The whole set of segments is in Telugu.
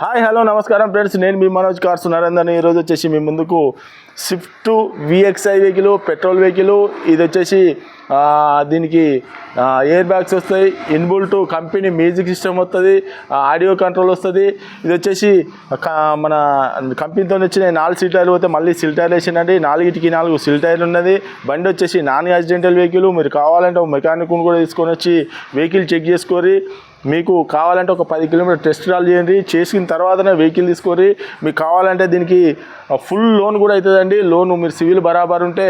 హాయ్ హలో నమస్కారం ఫ్రెండ్స్, నేను మీ మనోజ్ కార్స్ నరేందర్ని. ఈరోజు వచ్చేసి మీ ముందుకు Swift VXi vehicle, petrol vehicle. ఇది వచ్చేసి దీనికి ఎయిర్ బ్యాగ్స్ వస్తాయి, ఇన్బుల్ట్ కంపెనీ మ్యూజిక్ సిస్టమ్ వస్తుంది, ఆడియో కంట్రోల్ వస్తుంది. ఇది వచ్చేసి మన కంపెనీతో వచ్చిన 4 సీట్ టైర్లు పోతే మళ్ళీ సిల్ టైర్లు వేసిందండి. 4కి 4 సిల్ టైర్లు ఉన్నది. బండి వచ్చేసి నాన్ యాక్సిడెంటల్ వెహికల్. మీరు కావాలంటే ఒక మెకానిక్ను కూడా తీసుకొని వచ్చి వెహికల్ చెక్ చేసుకోరి. మీకు కావాలంటే ఒక 10 కిలోమీటర్ టెస్ట్ డ్రైవ్ చేయండి. చేసిన తర్వాతనే వెహికల్ తీసుకోరి. మీకు కావాలంటే దీనికి ఫుల్ లోన్ కూడా అవుతుందండి. లోను మీరు సివిల్ బరాబర్ ఉంటే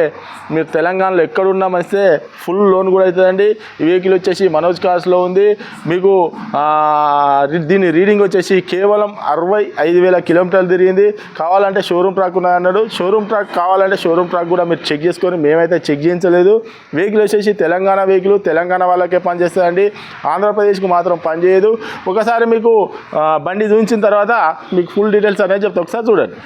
మీరు తెలంగాణలో ఎక్కడున్నా మంచిదే, ఫుల్ లోన్ కూడా అవుతుందండి. ఈ వెహికల్ వచ్చేసి మనోజ్ కార్స్లో ఉంది. మీకు దీని రీడింగ్ వచ్చేసి కేవలం 65,000 కిలోమీటర్లు తిరిగింది. కావాలంటే షోరూమ్ ట్రాక్ ఉన్నదన్నాడు. షోరూమ్ ట్రాక్ కావాలంటే షోరూమ్ ట్రాక్ కూడా మీరు చెక్ చేసుకొని, మేమైతే చెక్ చేయించలేదు. వెహికల్ వచ్చేసి తెలంగాణ వెహికల్, తెలంగాణ వాళ్ళకే పనిచేస్తుందండి. ఆంధ్రప్రదేశ్కి మాత్రం పనిచేయదు. ఒకసారి మీకు బండి చూపించిన తర్వాత మీకు ఫుల్ డీటెయిల్స్ అనేది చెప్తా, ఒకసారి చూడండి.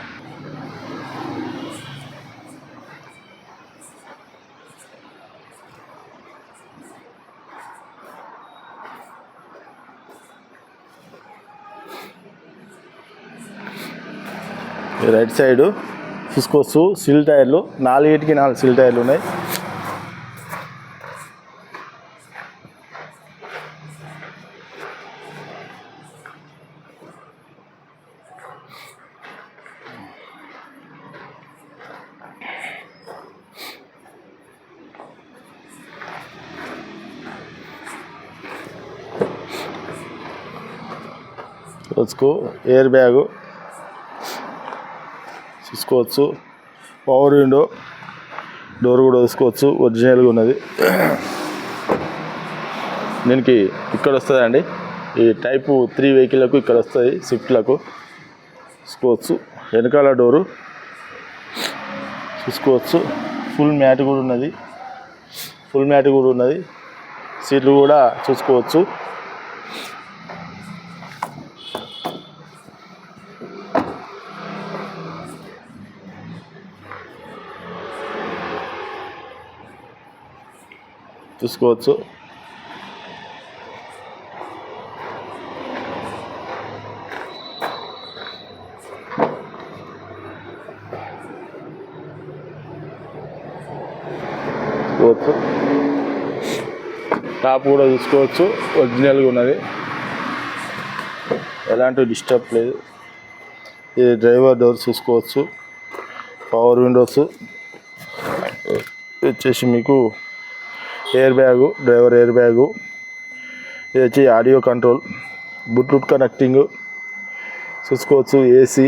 రైట్ సైడ్ చూసుకోవచ్చు, సిల్ టైర్లు 4కి 4 సిల్ టైర్లు ఉన్నాయి. చూసుకో, ఎయిర్ బ్యాగు చూసుకోవచ్చు, పవర్ విండో, డోర్ కూడా చూసుకోవచ్చు, ఒరిజినల్గా ఉన్నది. దీనికి ఇక్కడ వస్తుందండి, ఈ టైపు 3 వెహికల్లకు ఇక్కడ వస్తుంది, స్విఫ్ట్లకు చూసుకోవచ్చు. వెనకాల డోరు చూసుకోవచ్చు, ఫుల్ మ్యాట్ కూడా ఉన్నది, సీట్లు కూడా చూసుకోవచ్చు. చూసుకోవచ్చు టాప్ కూడా చూసుకోవచ్చు, ఒరిజినల్గా ఉన్నది, ఎలాంటి డిస్టర్బ్ లేదు. ఇది డ్రైవర్ డోర్ చూసుకోవచ్చు, పవర్ విండోస్ వచ్చేసి మీకు air bag, driver air bag. ఇది వచ్చి ఆడియో కంట్రోల్, బ్లూటూత్ కనెక్టింగ్ చూసుకోవచ్చు. ఏసీ,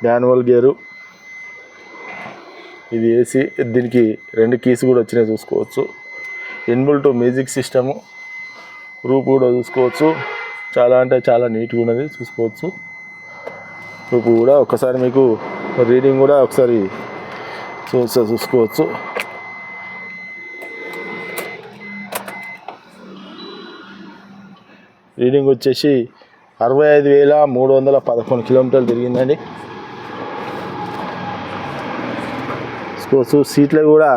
మాన్యువల్ గేరు, ఇది ఏసీ. దీనికి 2 కీస్ కూడా వచ్చినాయి చూసుకోవచ్చు. ఇన్బుల్ట్ మ్యూజిక్ సిస్టము, రూప్ కూడా చూసుకోవచ్చు. చాలా అంటే చాలా నీట్గా ఉన్నది, చూసుకోవచ్చు. రూపు కూడా ఒకసారి మీకు రీడింగ్ కూడా ఒకసారి చూసుకోవచ్చు. రీడింగ్ వచ్చేసి 65,311 కిలోమీటర్లు తిరిగిందండి. చూసుకోవచ్చు. సీట్లు కూడా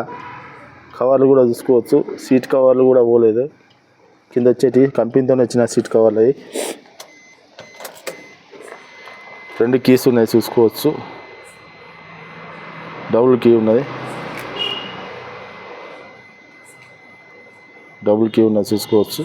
కవర్లు కూడా చూసుకోవచ్చు, సీట్ కవర్లు కూడా పోలేదు. కింద వచ్చేటి కంపెనీతో వచ్చిన సీట్ కవర్లు అవి. 2 కీస్ ఉన్నాయి చూసుకోవచ్చు, డబుల్ కీ ఉన్నది, చూసుకోవచ్చు.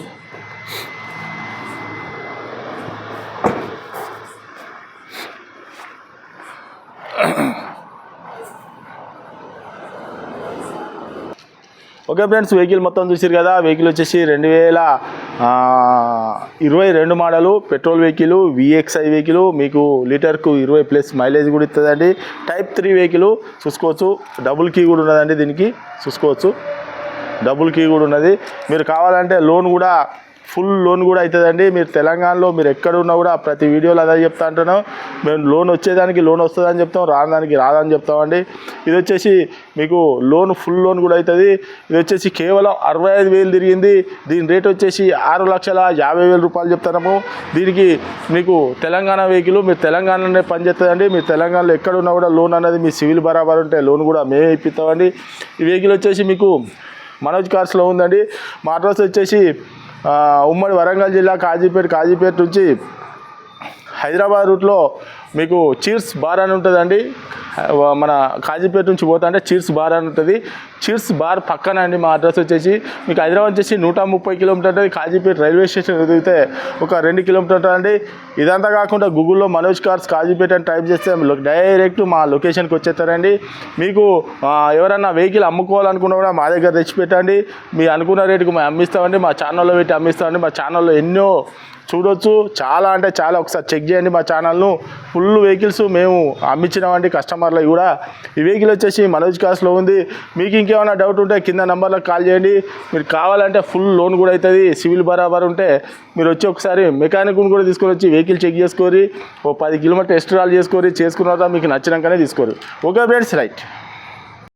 ఓకే ఫ్రెండ్స్, వెహికల్ మొత్తం చూసారు కదా. వెహికల్ వచ్చేసి 2022 model petrol vehicle, VXi vehicle. మీకు లీటర్కు 20+ మైలేజ్ కూడా ఇస్తుందండి. టైప్ 3 వెహికల్ చూసుకోవచ్చు. డబుల్ కీ కూడా ఉన్నదండి దీనికి, చూసుకోవచ్చు. డబుల్ కీ కూడా ఉన్నది. మీరు కావాలంటే లోన్ కూడా, ఫుల్ లోన్ కూడా అవుతుందండి. మీరు తెలంగాణలో మీరు ఎక్కడున్నా కూడా ప్రతి వీడియోలో అదే చెప్తా అంటున్నాం. మేము లోన్ వచ్చేదానికి లోన్ వస్తుందని చెప్తాం, రాదానికి రాదని చెప్తామండి. ఇది వచ్చేసి మీకు లోన్, ఫుల్ లోన్ కూడా అవుతుంది. ఇది వచ్చేసి కేవలం 65,000 తిరిగింది. దీని రేట్ వచ్చేసి 6,50,000 రూపాయలు చెప్తున్నాము. దీనికి మీకు తెలంగాణ వెహికల్, మీరు తెలంగాణలోనే పనిచేస్తుందండి. మీరు తెలంగాణలో ఎక్కడున్నా కూడా లోన్ అనేది మీ సివిల్ బరాబర్ ఉంటే లోన్ కూడా మేమే ఇప్పిస్తామండి. ఈ వెహికల్ వచ్చేసి మీకు మనోజ్ కార్స్లో ఉందండి. మా అడ్రస్ వచ్చేసి ఉమ్మడి వరంగల్ జిల్లా కాజీపేట నుంచి హైదరాబాద్ రూట్లో మీకు చీర్స్ బార్ అని ఉంటుందండి. మన కాజీపేట నుంచి పోతా అంటే చీర్స్ బార్ అని ఉంటుంది. చీర్స్ బార్ పక్కన అండి మా అడ్రస్ వచ్చేసి. మీకు హైదరాబాద్ వచ్చేసి 130 కిలోమీటర్ ఉంటుంది. కాజీపేట రైల్వే స్టేషన్ ఎదిగితే ఒక 2 కిలోమీటర్ అండి. ఇదంతా కాకుండా గూగుల్లో మనోజ్ కార్స్ కాజీపేట అని టైప్ చేస్తే డైరెక్ట్ మా లొకేషన్కి వచ్చేస్తారండి. మీకు ఎవరన్నా వెహికల్ అమ్ముకోవాలనుకున్నా కూడా మా దగ్గర తెచ్చి పెట్టండి. మీ అనుకున్న రేటుకు మేము అమ్మిస్తామండి. మా ఛానల్లో పెట్టి అమ్మిస్తామండి. మా ఛానల్లో ఎన్నో చూడొచ్చు, చాలా అంటే చాలా. ఒకసారి చెక్ చేయండి మా ఛానల్ను. ఫుల్ వెహికల్స్ మేము అమ్మించినామండి కస్టమర్లకు కూడా. ఈ వెహికల్ వచ్చేసి మనోజ్ కార్స్లో ఉంది. మీకు ఇంకేమైనా డౌట్ ఉంటే కింద నెంబర్లకు కాల్ చేయండి. మీరు కావాలంటే ఫుల్ లోన్ కూడా అవుతుంది. సివిల్ బరాబర్ ఉంటే మీరు వచ్చి ఒకసారి మెకానిక్ని కూడా తీసుకొని వచ్చి వెహికల్ చెక్ చేసుకొని ఓ 10 కిలోమీటర్ ఎక్స్ట్రా చేసుకున్న తర్వాత మీకు నచ్చినాకనే తీసుకోరు. Okay friends, right.